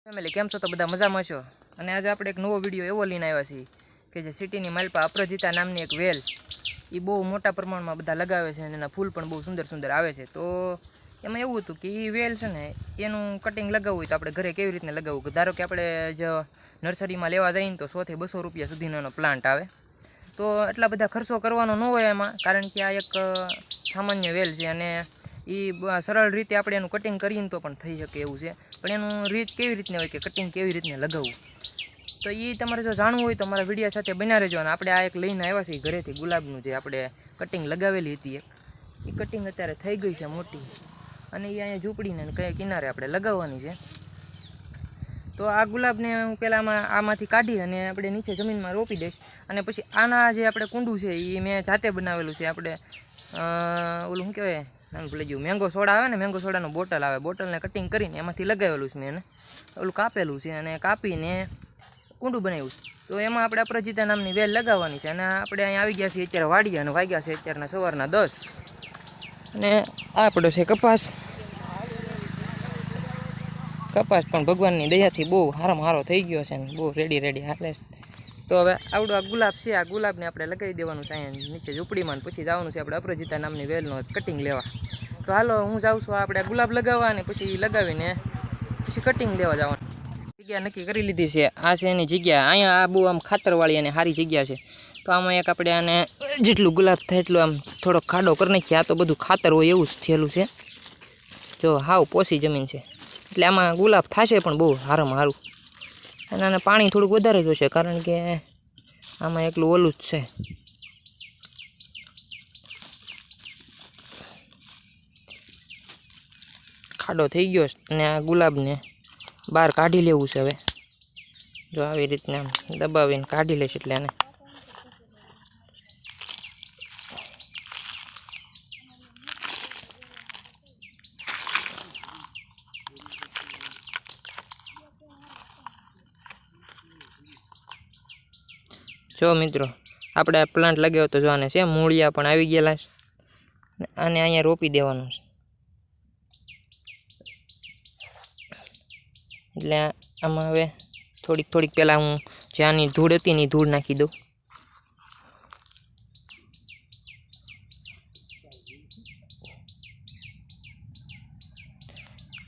Family કેમ છો? તો બધા મજામાં છો? અને આજે આપણે એક નવો વિડીયો એવો લઈને આવ્યા છીએ કે જે સિટીની માલપા અપરાજિતા નામની એક વેલ એ બહુ મોટા પ્રમાણમાં બધા લગાવે છે અને એના ફૂલ પણ બહુ સુંદર સુંદર આવે છે. તો એમાં એવું હતું કે એ વેલ છે ને એનું કટિંગ લગાવવું હોય તો આપણે ઘરે કેવી રીતને લગાવવું. ધારો કે આપણે જો નર્સરીમાં લેવા જઈએ ને તો 100 થી 200 રૂપિયા સુધીનો એનો પ્લાન્ટ આવે. તો એટલા બધા ખર્ચો કરવાનો ન હોય એમાં, કારણ કે આ એક સામાન્ય વેલ છે અને એ સરળ રીતે આપણે એનું કટિંગ કરીને તો પણ થઈ શકે એવું છે. પણ એનું રીત કેવી રીતની હોય કે કટિંગ કેવી રીતને લગાવવું, તો એ તમારે જો જાણવું હોય તો મારા વિડીયો સાથે બન્યા રહેજો. અને આપણે આ એક લઈને આવ્યા છીએ ઘરેથી ગુલાબનું, જે આપણે કટિંગ લગાવેલી હતી એ કટિંગ અત્યારે થઈ ગઈ છે મોટી, અને એ અહીંયા ઝૂંપડીને કઈ કિનારે આપણે લગાવવાની છે. તો આ ગુલાબને હું પહેલાં આમાંથી કાઢી અને આપણે નીચે જમીનમાં રોપી દઈશ. અને પછી આના જે આપણે કુંડું છે એ મેં જાતે બનાવેલું છે. આપણે ઓલું શું કહેવાય, નામ ભૂલી ગયું, મેંગો સોડા આવે ને, મેંગો સોડાનું બોટલ આવે, બોટલને કટિંગ કરીને એમાંથી લગાવેલું છે મેં એને, ઓલું કાપેલું છે અને કાપીને કુંડું બનાવ્યું છે. તો એમાં આપણે અપરાજિતા નામની વેલ લગાવવાની છે. અને આપણે અહીંયા આવી ગયા છીએ અત્યારે વાડીએ, અને વાગ્યા છે અત્યારના સવારના 10. અને આ પડ્યો છે કપાસ. કપાસ પણ ભગવાનની દયાથી બહુ સારામાં સારો થઈ ગયો છે ને બહુ રેડી હાલે છે. તો હવે આવડો આ ગુલાબ છે, આ ગુલાબને આપણે લગાવી દેવાનું છે અહીંયા નીચે ઝૂંપડીમાં. પછી જવાનું છે આપણે અપરાજિતા નામની વેલનો કટિંગ લેવા. તો હાલો હું જાઉં છું આપણે ગુલાબ લગાવવા, અને પછી લગાવીને પછી કટિંગ લેવા જવાનું. જગ્યા નક્કી કરી લીધી છે, આ છે એની જગ્યા. અહીંયા આ બહુ આમ ખાતરવાળી અને સારી જગ્યા છે. તો આમાં એક આપણે આને જેટલું ગુલાબ થાય એટલું આમ થોડો ખાડો કરી નાખીએ. આ તો બધું ખાતર હોય એવું જ થયેલું છે. જો હાવ પોસી જમીન છે એટલે આમાં ગુલાબ થશે પણ બહુ સારામાં સારું. અને આને પાણી થોડુંક વધારે જોશે, કારણ કે આમાં એકલું ઓલું જ છે. ખાડો થઈ ગયો છે અને આ ગુલાબને બહાર કાઢી લેવું છે. હવે જો આવી રીતના આમ દબાવીને કાઢી લઈશ એટલે આને જો મિત્રો આપણે આ પ્લાન્ટ લગાવ્યો તો જો આને છે મૂળિયા પણ આવી ગયેલા છે. આને અહીંયા રોપી દેવાનું છે. એટલે આમાં હવે થોડીક પહેલાં હું જે આની ધૂળ હતી ને એ ધૂળ નાખી દઉં.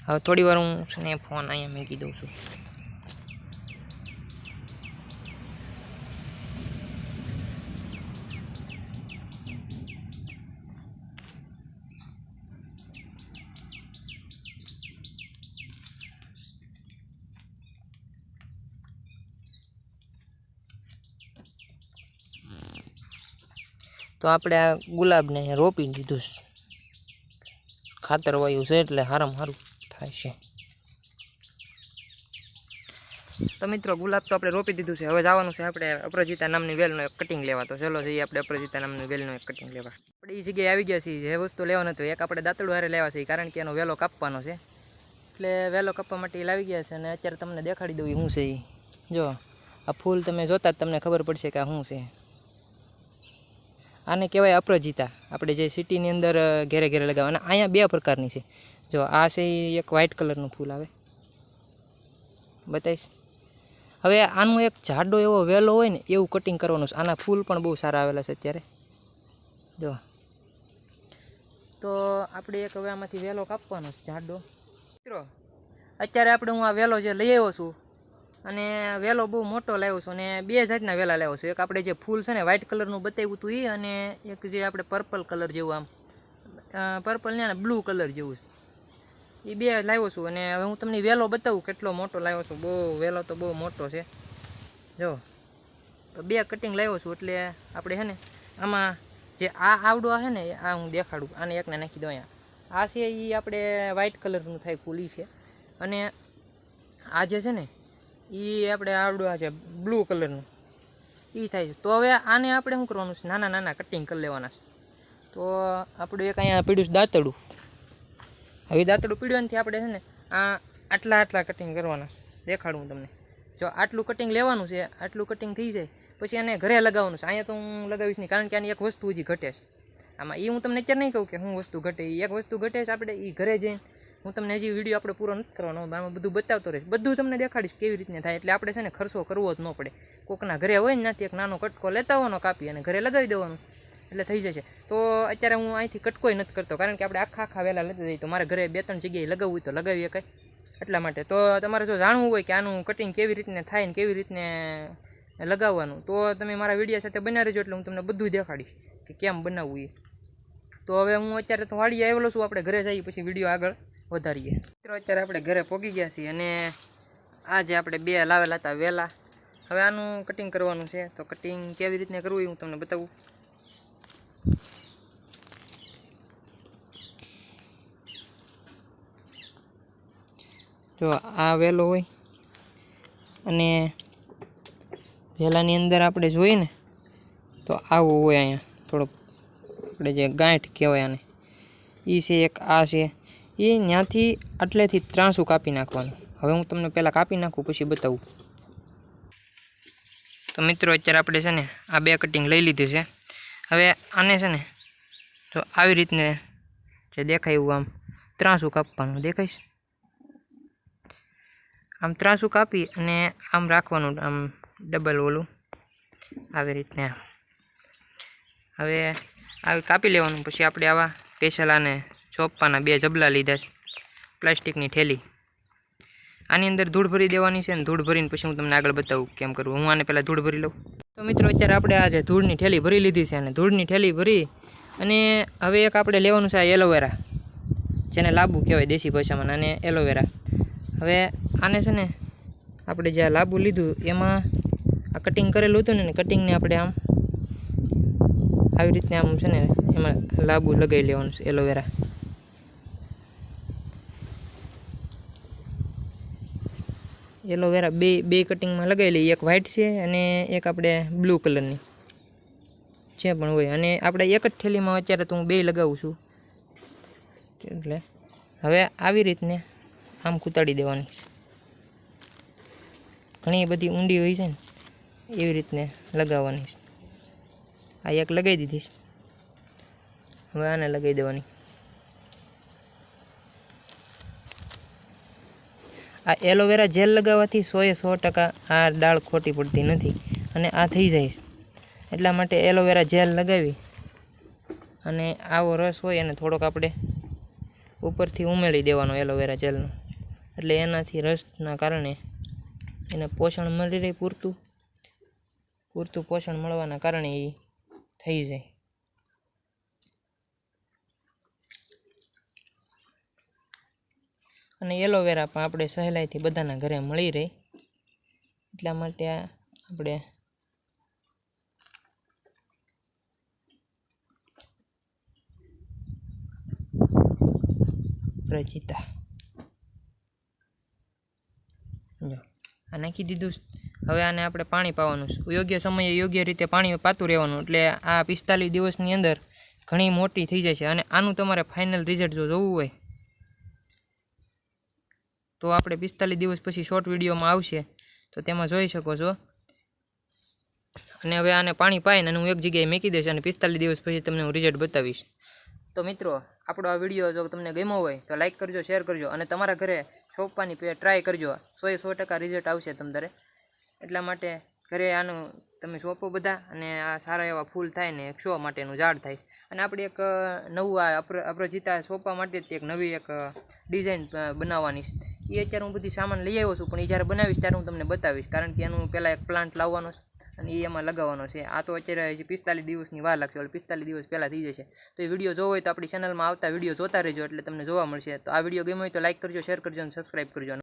હવે થોડી વાર હું છે ને ફોન અહીંયા મૂકી દઉં છું. તો આપણે આ ગુલાબને અહીંયા રોપી દીધું છે. ખાતરવાયું છે એટલે સારામાં સારું થાય છે. તો મિત્રો ગુલાબ તો આપણે રોપી દીધું છે. હવે જવાનું છે આપણે અપરાજિતા નામની વેલનો એક કટિંગ લેવા. તો ચલો જઈએ આપણે અપરાજિતા નામની વેલનો એક કટિંગ લેવા. આપણે એ જગ્યાએ આવી ગયા છીએ. જે વસ્તુ લેવાનું હતું એક આપણે દાંતડું હારે લેવા છે, કારણ કે એનો વેલો કાપવાનો છે. એટલે વેલો કાપવા માટે લાવી ગયા છે. અને અત્યારે તમને દેખાડી દઉં શું છે એ. જો આ ફૂલ તમે જોતા જ તમને ખબર પડશે કે આ શું છે. આને કહેવાય અપરાજિતા. આપણે જે સિટીની અંદર ઘેરે ઘેરે લગાવવાના. અહીંયા બે પ્રકારની છે. જો આ છે એ એક વ્હાઇટ કલરનું ફૂલ આવે, બતાવીશ. હવે આનું એક જાડો એવો વેલો હોય ને એવું કટિંગ કરવાનું છે. આના ફૂલ પણ બહુ સારા આવેલા છે અત્યારે જો. તો આપણે એક હવે આમાંથી વેલો કાપવાનો છે જાડો. મિત્રો અત્યારે આપણે હું આ વેલો જે લઈ આવ્યો છું, અને વેલો બહુ મોટો લાવ્યો છું. અને બે જાતના વેલા લાવ્યો છું. એક આપણે જે ફૂલ છે ને વ્હાઇટ કલરનું બતાવ્યું હતું એ, અને એક જે આપણે પર્પલ કલર જેવું આમ પર્પલ ને બ્લુ કલર જેવું છે એ બે લાવ્યો છું. અને હવે હું તમને વેલો બતાવું કેટલો મોટો લાવ્યો છું. બહુ વેલો તો બહુ મોટો છે જો. તો બે કટિંગ લાવ્યો છું. એટલે આપણે છે ને આમાં જે આ આવડો છે ને આ હું દેખાડું. આને એકને નાખી દઉં અહીંયા. આ છે એ આપણે વ્હાઇટ કલરનું થાય ફૂલ એ છે. અને આ જે છે ને એ આપણે આવડું આ છે બ્લુ કલરનું એ થાય છે. તો હવે આને આપણે શું કરવાનું છે, નાના નાના કટિંગ કરી લેવાના છે. તો આપણું એક અહીંયા પીડ્યું છે દાંતડું. હવે દાંતડું પીડવાથી આપણે છે ને આ આટલા કટિંગ કરવાના છે. દેખાડું હું તમને. જો આટલું કટિંગ લેવાનું છે. આટલું કટિંગ થઈ જાય પછી આને ઘરે લગાવવાનું છે. અહીંયા તો હું લગાવીશ નહીં, કારણ કે આની એક વસ્તુ હજી ઘટે છે આમાં. એ હું તમને અત્યારે નહીં કહું કે શું વસ્તુ ઘટે. એક વસ્તુ ઘટે છે આપણે એ ઘરે જઈને હું તમને હજી વિડીયો આપણે પૂરો નથી કરવાનો, આમાં બધું બતાવતો રહીશ, બધું તમને દેખાડીશ કેવી રીતને થાય. એટલે આપણે છે ને ખર્ચો કરવો જ ન પડે. કોકના ઘરે હોય ને ત્યાંથી એક નાનો કટકો લેતા આવવાનો કાપી અને ઘરે લગાવી દેવાનું એટલે થઈ જશે. તો અત્યારે હું અહીંથી કટકોય નથી કરતો, કારણ કે આપણે આખા વહેલા લેતા જઈએ તો મારે ઘરે 2-3 જગ્યાએ લગાવવું હોય તો લગાવી શકાય. એટલા માટે તો તમારે જો જાણવું હોય કે આનું કટિંગ કેવી રીતને થાય ને કેવી રીતને લગાવવાનું, તો તમે મારા વિડીયો સાથે બના રહેજો, એટલે હું તમને બધું દેખાડીશ કે કેમ બનાવવું એ. તો હવે હું અત્યારે તો વાડીએ આવેલો છું, આપણે ઘરે જઈએ પછી વિડીયો આગળ વધારીએ. મિત્રો અત્યારે આપણે ઘરે પહોંચી ગયા છીએ અને આજે આપણે 2 લાવેલા હતા વહેલા. હવે આનું કટિંગ કરવાનું છે, તો કટિંગ કેવી રીતને કરવું એ હું તમને બતાવું. જો આ વેલો હોય અને વેલાની અંદર આપણે જોઈએ ને તો આવું હોય, અહીંયા થોડોક આપણે જે ગાંઠ કહેવાય આને એ છે એક, આ છે એ, ત્યાંથી આટલેથી ત્રાંસું કાપી નાખવાનું. હવે હું તમને પહેલાં કાપી નાખું પછી બતાવું. તો મિત્રો અત્યારે આપણે છે ને આ 2 કટિંગ લઈ લીધું છે. હવે આને છે ને તો આવી રીતને જે દેખાય એવું આમ ત્રાંસું કાપવાનું, દેખાઈશ આમ ત્રાંસું કાપી અને આમ રાખવાનું, આમ ડબલ ઓલું આવી રીતને. હવે આવી કાપી લેવાનું. પછી આપણે આવા સ્પેશિયલ આને ચોપ્પાના 2 જબલા લીધા છે, પ્લાસ્ટિકની થેલી. આની અંદર ધૂળ ભરી દેવાની છે, અને ધૂળ ભરીને પછી હું તમને આગળ બતાવું કેમ કરવું. હું આને પહેલાં ધૂળ ભરી લઉં. તો મિત્રો અત્યારે આપણે આ જે ધૂળની થેલી ભરી લીધી છે, અને ધૂળની થેલી ભરી અને હવે એક આપણે લેવાનું છે આ એલોવેરા, જેને લાંબુ કહેવાય દેશી ભાષામાં, અને એલોવેરા. હવે આને છે ને આપણે જે લાંબુ લીધું એમાં આ કટિંગ કરેલું હતું ને, કટિંગને આપણે આમ આવી રીતને આમ છે ને એમાં લાંબુ લગાવી લેવાનું છે એલોવેરા. એલોવેરા બે કટિંગમાં લગાવી લઈએ, એક વ્હાઇટ છે અને એક આપણે બ્લુ કલરની જે પણ હોય. અને આપણે એક જ થેલીમાં અત્યારે તો હું 2 લગાવું છું. એટલે હવે આવી રીતને આમ કૂતાડી દેવાની, ઘણી બધી ઊંડી હોય છે ને એવી રીતને લગાવવાની. આ એક લગાવી દીધીશ, હવે આને લગાવી દેવાની. આ એલોવેરા જેલ લગાવવાથી 100% આ ડાળ ખોટી પડતી નથી અને આ થઈ જાય. એટલા માટે એલોવેરા જેલ લગાવી અને આવો રસ હોય અને થોડોક આપણે ઉપરથી ઉમેરી દેવાનો એલોવેરા જેલનો, એટલે એનાથી રસના કારણે એને પોષણ મળી રહે, પૂરતું પોષણ મળવાના કારણે એ થઈ જાય. અને એલોવેરા પણ આપણે સહેલાઈથી બધાના ઘરે મળી રહે, એટલા માટે આપણે અપરાજિતા જો આ નાખી દીધું. હવે આને આપણે પાણી પાવાનું છે, યોગ્ય સમયે યોગ્ય રીતે પાણી પાતું રહેવાનું, એટલે આ 45 દિવસની અંદર ઘણી મોટી થઈ જાય છે. અને આનું તમારે ફાઇનલ રિઝલ્ટ જો જોવું હોય તો આપણે 45 દિવસ પછી શોર્ટ વિડીયોમાં આવશે, તો તેમાં જોઈ શકો છો. અને હવે આને પાણી પાઈને હું એક જગ્યાએ મૂકી દઈશ અને 45 દિવસ પછી તમને હું રિઝલ્ટ બતાવીશ. તો મિત્રો આપણો આ વિડીયો જો તમને ગમ્યો હોય તો લાઇક કરજો, શેર કરજો, અને તમારા ઘરે સોંપવાની ટ્રાય કરજો. 100% રિઝલ્ટ આવશે તમારે. એટલા માટે ઘરે આનું તમે સોંપો બધા, અને આ સારા એવા ફૂલ થાય ને એક શો માટેનું ઝાડ થાય. અને આપણે એક નવું આ અપરાજિતા સોંપવા માટે એક નવી એક ડિઝાઇન બનાવવાની છે. એ અત્યારે હું બધી સામાન લઈ આવ્યો છું, પણ એ જ્યારે બનાવીશ ત્યારે હું તમને બતાવીશ, કારણ કે એનું પહેલાં એક પ્લાન્ટ લાવવાનો છે અને એ એમાં લગાવવાનો છે. આ તો અત્યારે હજી 45 દિવસની વાર લાગશે, 45 દિવસ પહેલાં થઈ જશે. તો એ વિડીયો જોવો હોય તો આપણી ચેનલમાં આવતા વિડીયો જોતા રહેજો, એટલે તમને જોવા મળશે. તો આ વિડીયો ગમ્યો હોય તો લાઇક કરજો, શેર કરજો અને સબસ્ક્રાઈબ કરજો.